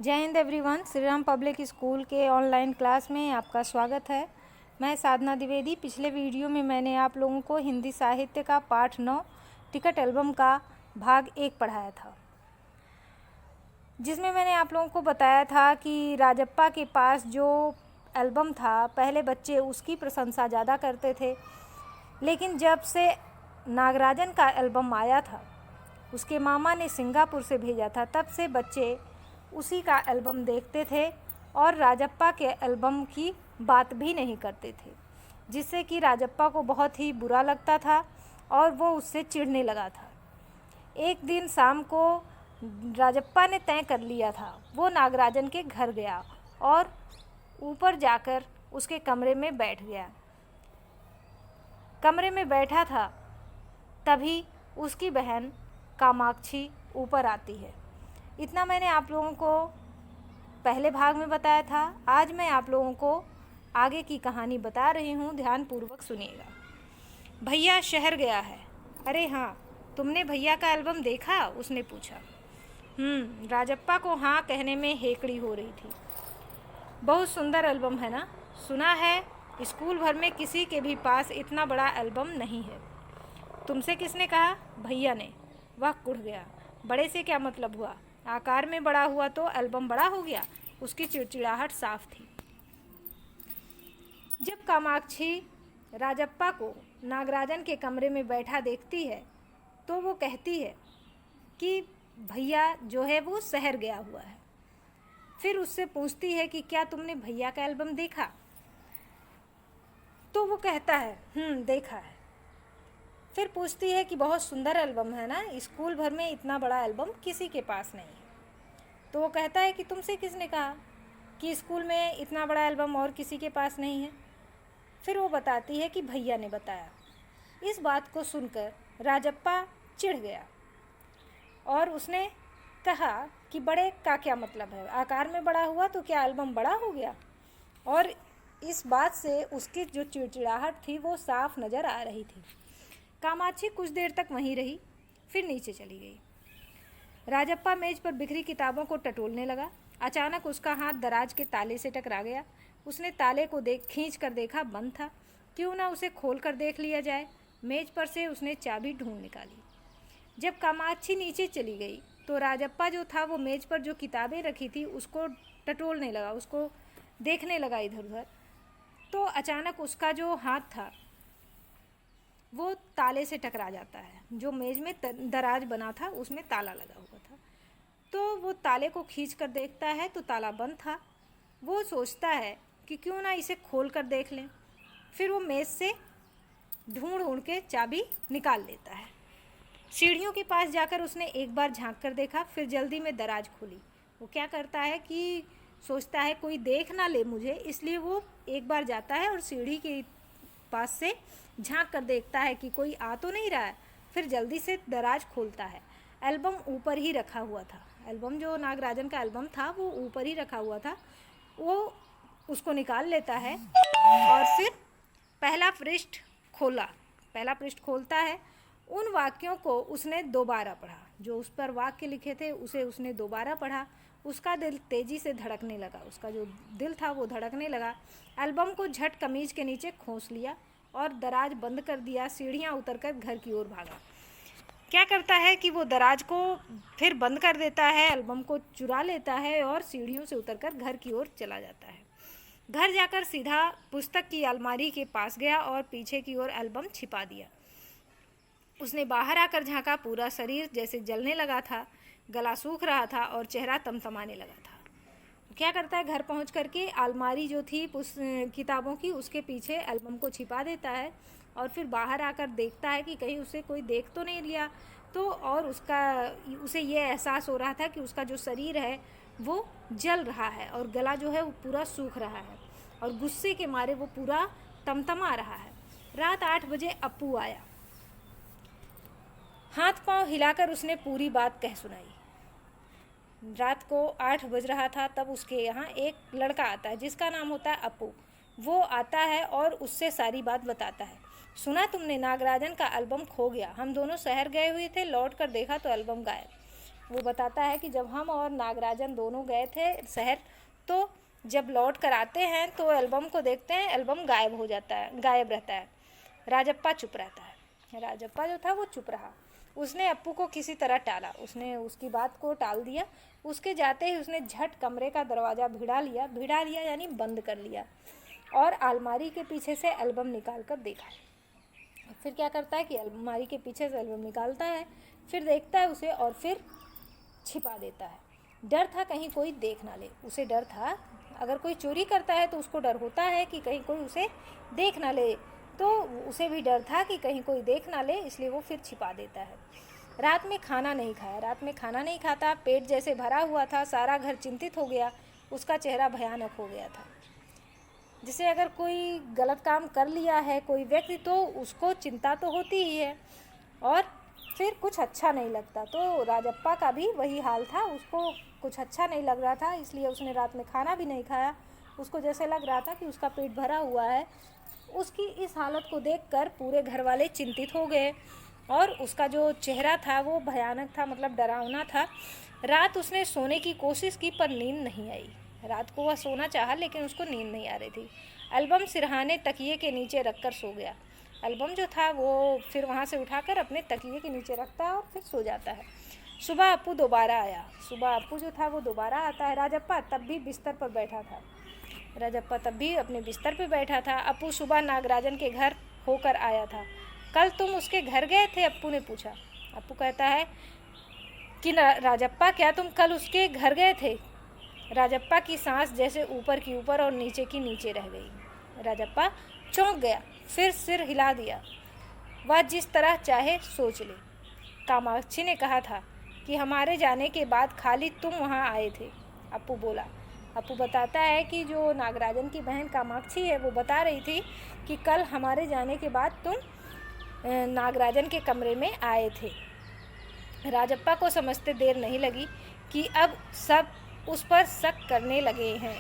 जय Hind everyone. Shri Ram public school के online class में आपका स्वागत है। मैं साधना द्विवेदी। पिछले वीडियो में मैंने आप लोगों को हिंदी साहित्य का पाठ 9 टिकट एल्बम का भाग 1 पढ़ाया था, जिसमें मैंने आप लोगों को बताया था कि राजप्पा के पास जो एल्बम था, पहले बच्चे उसकी प्रशंसा ज़्यादा करते थे, लेकिन जब से नागराजन का एल्बम आया था, उसके मामा ने सिंगापुर से भेजा था, तब से बच्चे उसी का एल्बम देखते थे और राजप्पा के एल्बम की बात भी नहीं करते थे, जिससे कि राजप्पा को बहुत ही बुरा लगता था और वो उससे चिढ़ने लगा था। एक दिन शाम को राजप्पा ने तय कर लिया था, वो नागराजन के घर गया और ऊपर जाकर उसके कमरे में बैठ गया। कमरे में बैठा था, तभी उसकी बहन कामाक्षी ऊपर आती है। इतना मैंने आप लोगों को पहले भाग में बताया था। आज मैं आप लोगों को आगे की कहानी बता रही हूँ, ध्यानपूर्वक सुनिएगा। भैया शहर गया है। अरे हाँ, तुमने भैया का एल्बम देखा? उसने पूछा। राजप्पा को हाँ कहने में हेकड़ी हो रही थी। बहुत सुंदर एल्बम है ना? सुना है स्कूल भर में किसी के भी पास इतना बड़ा एल्बम नहीं है। तुमसे किसने कहा? भैया ने। वह कुढ़ गया। बड़े से क्या मतलब हुआ? आकार में बड़ा हुआ तो एल्बम बड़ा हो गया। उसकी चिड़चिड़ाहट साफ थी। जब कामाक्षी राजप्पा को नागराजन के कमरे में बैठा देखती है तो वो कहती है कि भैया जो है वो शहर गया हुआ है। फिर उससे पूछती है कि क्या तुमने भैया का एल्बम देखा? तो वो कहता है देखा है। फिर पूछती है कि बहुत सुंदर एल्बम है ना, स्कूल भर में इतना बड़ा एल्बम किसी के पास नहीं है। तो वो कहता है कि तुमसे किसने कहा कि स्कूल में इतना बड़ा एल्बम और किसी के पास नहीं है? फिर वो बताती है कि भैया ने बताया। इस बात को सुनकर राजप्पा चिढ़ गया और उसने कहा कि बड़े का क्या मतलब है? आकार में बड़ा हुआ तो क्या एल्बम बड़ा हो गया? और इस बात से उसकी जो चिड़चिड़ाहट थी वो साफ नज़र आ रही थी। कामाक्षी कुछ देर तक वहीं रही, फिर नीचे चली गई। राजप्पा मेज पर बिखरी किताबों को टटोलने लगा। अचानक उसका हाथ दराज के ताले से टकरा गया। उसने ताले को खींच कर देखा, बंद था। क्यों ना उसे खोल कर देख लिया जाए। मेज पर से उसने चाबी ढूंढ निकाली। जब कामाक्षी नीचे चली गई तो राजप्पा जो था वो मेज पर जो किताबें रखी थी उसको टटोलने लगा, उसको देखने लगा इधर उधर। तो अचानक उसका जो हाथ था वो ताले से टकरा जाता है। जो मेज में दराज बना था उसमें ताला लगा हुआ था, तो वो ताले को खींच कर देखता है तो ताला बंद था। वो सोचता है कि क्यों ना इसे खोल कर देख लें। फिर वो मेज से ढूंढ ढूंढ के चाबी निकाल लेता है। सीढ़ियों के पास जाकर उसने एक बार झांक कर देखा, फिर जल्दी में दराज खोली। वो क्या करता है कि सोचता है कोई देख ना ले मुझे, इसलिए वो एक बार जाता है और सीढ़ी के पास से झांक कर देखता है कि कोई आ तो नहीं रहा है। फिर जल्दी से दराज खोलता है। एल्बम ऊपर ही रखा हुआ था। एल्बम जो नागराजन का एल्बम था वो ऊपर ही रखा हुआ था। वो उसको निकाल लेता है और फिर पहला पृष्ठ खोलता है। उन वाक्यों को उसने दोबारा पढ़ा। जो उस पर वाक्य लिखे थे उसे उसने दोबारा पढ़ा। उसका दिल तेज़ी से धड़कने लगा। उसका जो दिल था वो धड़कने लगा। एल्बम को झट कमीज के नीचे खोस लिया और दराज बंद कर दिया। सीढ़ियाँ उतरकर घर की ओर भागा। क्या करता है कि वो दराज को फिर बंद कर देता है, एल्बम को चुरा लेता है और सीढ़ियों से उतरकर घर की ओर चला जाता है। घर जाकर सीधा पुस्तक की अलमारी के पास गया और पीछे की ओर एल्बम छिपा दिया। उसने बाहर आकर झांका। पूरा शरीर जैसे जलने लगा था, गला सूख रहा था और चेहरा तमतमाने लगा था। क्या करता है, घर पहुंच करके अलमारी जो थी किताबों की उसके पीछे एल्बम को छिपा देता है और फिर बाहर आकर देखता है कि कहीं उसे कोई देख तो नहीं लिया। तो और उसे ये एहसास हो रहा था कि उसका जो शरीर है वो जल रहा है और गला जो है वो पूरा सूख रहा है और गुस्से के मारे वो पूरा तमतमा रहा है। रात 8 बजे अप्पू आया। हाथ पांव हिलाकर उसने पूरी बात कह सुनाई। रात को 8 बज रहा था, तब उसके यहाँ एक लड़का आता है जिसका नाम होता है अप्पू। वो आता है और उससे सारी बात बताता है। सुना तुमने, नागराजन का एल्बम खो गया। हम दोनों शहर गए हुए थे, लौट कर देखा तो एल्बम गायब। वो बताता है कि जब हम और नागराजन दोनों गए थे शहर, तो जब लौट कर आते हैं तो एल्बम को देखते हैं, एल्बम गायब रहता है। राजप्पा चुप रहता है। राजप्पा जो था वो चुप रहा। उसने अप्पू को किसी तरह टाला, उसने उसकी बात को टाल दिया। उसके जाते ही उसने झट कमरे का दरवाज़ा भिड़ा लिया यानी बंद कर लिया, और अलमारी के पीछे से एल्बम निकाल कर देखा। फिर क्या करता है कि अलमारी के पीछे से एल्बम निकालता है, फिर देखता है उसे और फिर छिपा देता है। डर था कहीं कोई देख ना ले, उसे डर था अगर कोई चोरी करता है तो उसको डर होता है कि कहीं कोई उसे देख ना ले, तो उसे भी डर था कि कहीं कोई देख ना ले, इसलिए वो फिर छिपा देता है। रात में खाना नहीं खाता, पेट जैसे भरा हुआ था, सारा घर चिंतित हो गया, उसका चेहरा भयानक हो गया था। जिसे अगर कोई गलत काम कर लिया है कोई व्यक्ति, तो उसको चिंता तो होती ही है और फिर कुछ अच्छा नहीं लगता। तो राजप्पा का भी वही हाल था, उसको कुछ अच्छा नहीं लग रहा था, इसलिए उसने रात में खाना भी नहीं खाया। उसको जैसे लग रहा था कि उसका पेट भरा हुआ है। उसकी इस हालत को देखकर पूरे घर वाले चिंतित हो गए और उसका जो चेहरा था वो भयानक था, मतलब डरावना था। रात उसने सोने की कोशिश की पर नींद नहीं आई। रात को वह सोना चाहा लेकिन उसको नींद नहीं आ रही थी। एल्बम सिरहाने तकिए के नीचे रखकर सो गया। एल्बम जो था वो फिर वहाँ से उठाकर अपने तकिए के नीचे रखता है और फिर सो जाता है। सुबह अप्पू जो था वो दोबारा आता है। राजप्पा तब भी अपने बिस्तर पर बैठा था। अप्पू सुबह नागराजन के घर होकर आया था। कल तुम उसके घर गए थे? अप्पू ने पूछा। अप्पू कहता है कि राजप्पा, क्या तुम कल उसके घर गए थे? राजप्पा की सांस जैसे ऊपर की ऊपर और नीचे की नीचे रह गई। राजप्पा चौंक गया, फिर सिर हिला दिया। वह जिस तरह चाहे सोच ले। कामाक्षी ने कहा था कि हमारे जाने के बाद खाली तुम वहाँ आए थे, अप्पू बोला। अप्पू बताता है कि जो नागराजन की बहन कामाक्षी है वो बता रही थी कि कल हमारे जाने के बाद तुम नागराजन के कमरे में आए थे। राजप्पा को समझते देर नहीं लगी कि अब सब उस पर शक करने लगे हैं।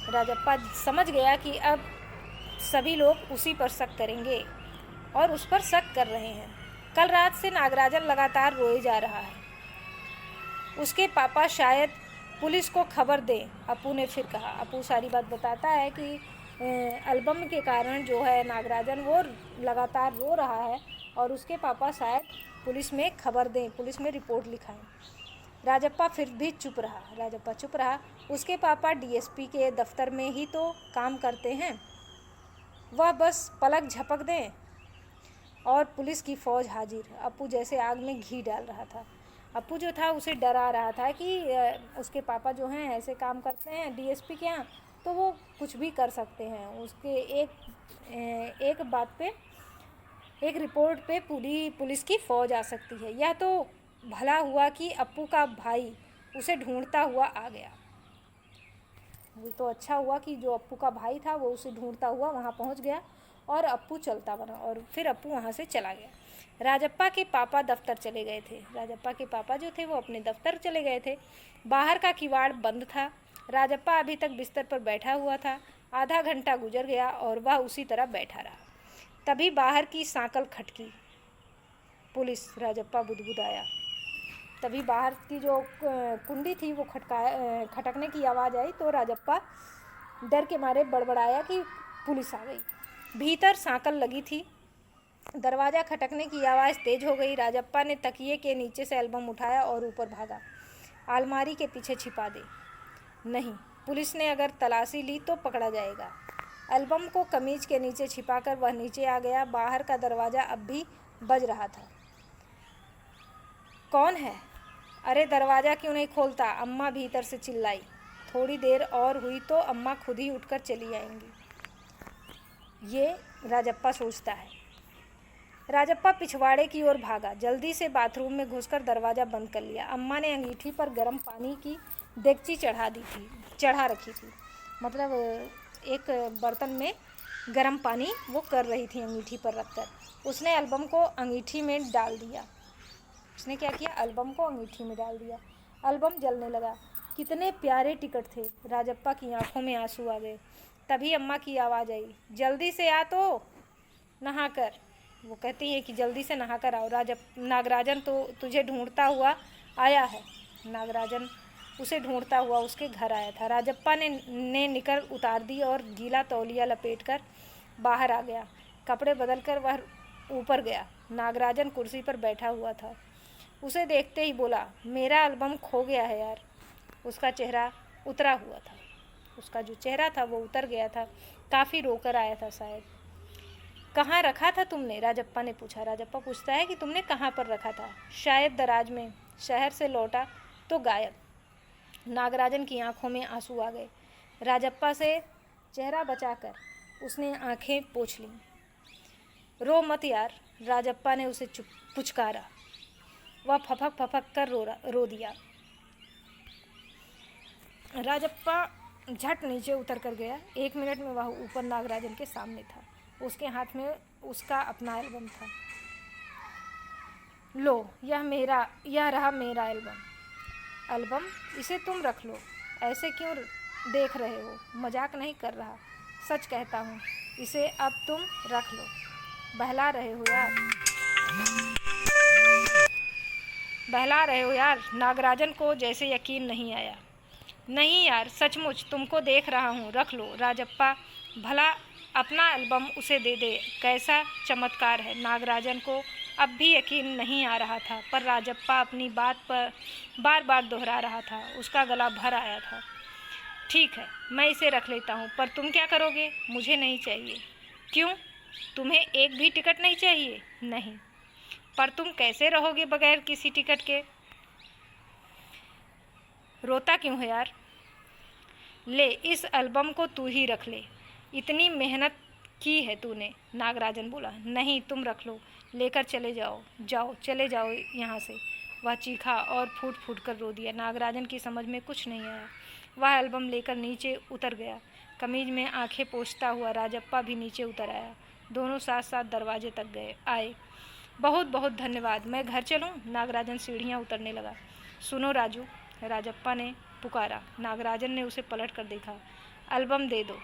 राजप्पा समझ गया कि अब सभी लोग उसी पर शक करेंगे और उस पर शक कर रहे हैं। कल रात से नागराजन लगातार रोए जा रहा है। उसके पापा शायद पुलिस को खबर दें, अप्पू ने फिर कहा। अप्पू सारी बात बताता है कि एल्बम के कारण जो है नागराजन वो लगातार रो रहा है और उसके पापा शायद पुलिस में खबर दें, पुलिस में रिपोर्ट लिखाएं। राजप्पा फिर भी चुप रहा। उसके पापा डीएसपी के दफ्तर में ही तो काम करते हैं, वह बस पलक झपक दें और पुलिस की फ़ौज हाजिर। अप्पू जैसे आग में घी डाल रहा था। अप्पू जो था उसे डरा रहा था कि उसके पापा जो हैं ऐसे काम करते हैं डीएसपी के यहाँ, तो वो कुछ भी कर सकते हैं। उसके एक बात पे, एक रिपोर्ट पे पूरी पुलिस की फ़ौज आ सकती है। यह तो भला हुआ कि अप्पू का भाई उसे ढूंढता हुआ आ गया। वो तो अच्छा हुआ कि जो अप्पू का भाई था वो उसे ढूंढता हुआ वहाँ पहुँच गया और अप्पू चलता बना और फिर अप्पू वहाँ से चला गया। राजप्पा के पापा दफ्तर चले गए थे। राजप्पा के पापा जो थे वो अपने दफ्तर चले गए थे। बाहर का किवाड़ बंद था। राजप्पा अभी तक बिस्तर पर बैठा हुआ था। आधा घंटा गुजर गया और वह उसी तरह बैठा रहा। तभी बाहर की सांकल खटकी। पुलिस, राजप्पा बुदबुदाया। तभी बाहर की जो कुंडी थी वो खटकने की आवाज़ आई तो राजप्पा डर के मारे बड़बड़ाया कि पुलिस आ गई। भीतर सांकल लगी थी। दरवाज़ा खटकने की आवाज़ तेज हो गई। राजप्पा ने तकिए के नीचे से एल्बम उठाया और ऊपर भागा। अलमारी के पीछे छिपा दे। नहीं, पुलिस ने अगर तलाशी ली तो पकड़ा जाएगा। एल्बम को कमीज के नीचे छिपाकर वह नीचे आ गया। बाहर का दरवाज़ा अब भी बज रहा था। कौन है? अरे दरवाज़ा क्यों नहीं खोलता? अम्मा भीतर से चिल्लाई। थोड़ी देर और हुई तो अम्मा खुद ही उठकर चली आएंगी, ये राजप्पा सोचता है। राजप्पा पिछवाड़े की ओर भागा। जल्दी से बाथरूम में घुसकर दरवाज़ा बंद कर लिया। अम्मा ने अंगीठी पर गर्म पानी की देगची चढ़ा रखी थी। मतलब एक बर्तन में गर्म पानी वो कर रही थी अंगीठी पर रखकर। उसने एल्बम को अंगीठी में डाल दिया। उसने क्या किया? एल्बम को अंगीठी में डाल दिया। एल्बम जलने लगा। कितने प्यारे टिकट थे। राजप्पा की आंखों में आंसू आ गए। तभी अम्मा की आवाज़ आई, जल्दी से आ तो नहाकर। वो कहती है कि जल्दी से नहाकर आओ। नागराजन तो तुझे ढूंढता हुआ आया है। नागराजन उसे ढूंढता हुआ उसके घर आया था। राजप्पा ने निकर उतार दी और गीला तौलिया लपेटकर बाहर आ गया। कपड़े बदलकर वह ऊपर गया। नागराजन कुर्सी पर बैठा हुआ था। उसे देखते ही बोला, मेरा एल्बम खो गया है यार। उसका चेहरा उतरा हुआ था। उसका जो चेहरा था वो उतर गया था। काफ़ी रोकर आया था शायद। कहाँ रखा था तुमने? राजप्पा ने पूछा। राजप्पा पूछता है कि तुमने कहाँ पर रखा था? शायद दराज में। शहर से लौटा तो गायब। नागराजन की आंखों में आंसू आ गए। राजप्पा से चेहरा बचाकर उसने आंखें पोंछ लीं। रो मत यार, राजप्पा ने उसे पुचकारा। वह फपक कर रो दिया। राजप्पा झट नीचे उतर कर गया। 1 मिनट में वह ऊपर नागराजन के सामने था। उसके हाथ में उसका अपना एल्बम था। लो, यह रहा मेरा एल्बम, इसे तुम रख लो। ऐसे क्यों देख रहे हो? मजाक नहीं कर रहा, सच कहता हूँ। इसे अब तुम रख लो। बहला रहे हो यार। नागराजन को जैसे यकीन नहीं आया। नहीं यार, सचमुच तुमको देख रहा हूँ, रख लो। राजप्पा भला अपना एल्बम उसे दे दे, कैसा चमत्कार है। नागराजन को अब भी यकीन नहीं आ रहा था, पर राजप्पा अपनी बात पर बार बार दोहरा रहा था। उसका गला भर आया था। ठीक है, मैं इसे रख लेता हूँ, पर तुम क्या करोगे? मुझे नहीं चाहिए। क्यों? तुम्हें एक भी टिकट नहीं चाहिए? नहीं। पर तुम कैसे रहोगे बगैर किसी टिकट के? रोता क्यों है यार? ले, इस एल्बम को तू ही रख ले। इतनी मेहनत की है तूने। नागराजन बोला। नहीं, तुम रख लो। लेकर चले जाओ, चले जाओ यहाँ से। वह चीखा और फूट फूट कर रो दिया। नागराजन की समझ में कुछ नहीं आया। वह एल्बम लेकर नीचे उतर गया। कमीज में आंखें पोंछता हुआ राजप्पा भी नीचे उतर आया। दोनों साथ साथ दरवाजे तक आए। बहुत बहुत धन्यवाद। मैं घर चलूँ? नागराजन सीढ़ियाँ उतरने लगा। सुनो राजू, राजप्पा ने पुकारा। नागराजन ने उसे पलट कर देखा। एल्बम दे दो।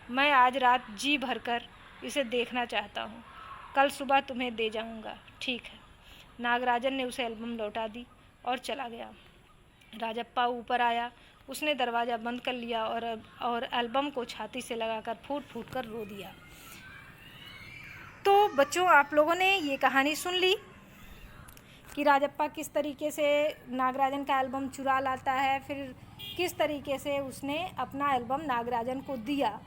मैं आज रात जी भरकर इसे देखना चाहता हूँ। कल सुबह तुम्हें दे जाऊँगा। ठीक है। नागराजन ने उसे एल्बम लौटा दी और चला गया। राजप्पा ऊपर आया। उसने दरवाज़ा बंद कर लिया और एल्बम को छाती से लगाकर फूट फूट कर रो दिया। तो बच्चों, आप लोगों ने ये कहानी सुन ली कि राजप्पा किस तरीके से नागराजन का एल्बम चुरा लाता है, फिर किस तरीके से उसने अपना एल्बम नागराजन को दिया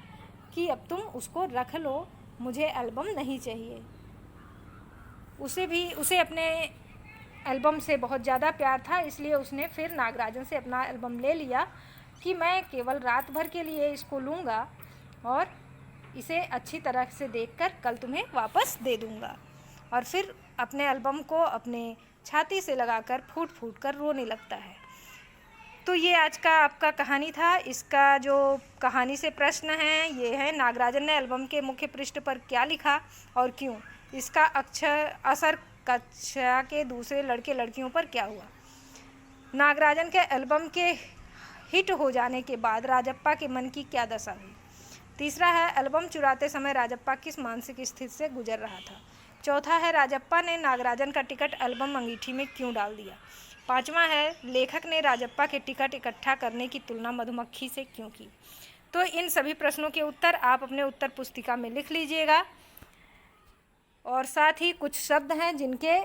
कि अब तुम उसको रख लो, मुझे एल्बम नहीं चाहिए। उसे अपने एल्बम से बहुत ज़्यादा प्यार था, इसलिए उसने फिर नागराजन से अपना एल्बम ले लिया कि मैं केवल रात भर के लिए इसको लूँगा और इसे अच्छी तरह से देखकर कल तुम्हें वापस दे दूँगा। और फिर अपने एल्बम को अपने छाती से लगाकर फूट फूट कर रोने लगता है। तो ये आज का आपका कहानी था। इसका जो कहानी से प्रश्न है ये है, नागराजन ने एल्बम के मुख्य पृष्ठ पर क्या लिखा और क्यों? इसका असर कक्षा के दूसरे लड़के लड़कियों पर क्या हुआ? नागराजन के एल्बम के हिट हो जाने के बाद राजप्पा के मन की क्या दशा हुई? तीसरा है, एल्बम चुराते समय राजप्पा किस मानसिक स्थिति से गुजर रहा था? चौथा है, राजप्पा ने नागराजन का टिकट एल्बम अंगीठी में क्यों डाल दिया? पांचवा है, लेखक ने राजप्पा के टिकट इकट्ठा करने की तुलना मधुमक्खी से क्यों की? तो इन सभी प्रश्नों के उत्तर आप अपने उत्तर पुस्तिका में लिख लीजिएगा। और साथ ही कुछ शब्द हैं जिनके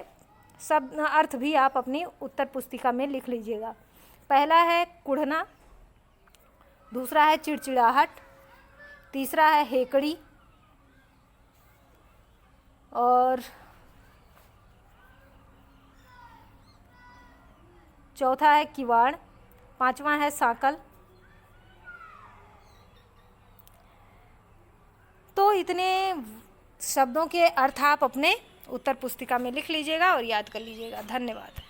शब्द अर्थ भी आप अपनी उत्तर पुस्तिका में लिख लीजिएगा। पहला है कुढ़ना, दूसरा है चिड़चिड़ाहट, तीसरा है हेकड़ी, और चौथा है किवाड़, पांचवा है साकल। तो इतने शब्दों के अर्थ आप अपने उत्तर पुस्तिका में लिख लीजिएगा और याद कर लीजिएगा। धन्यवाद।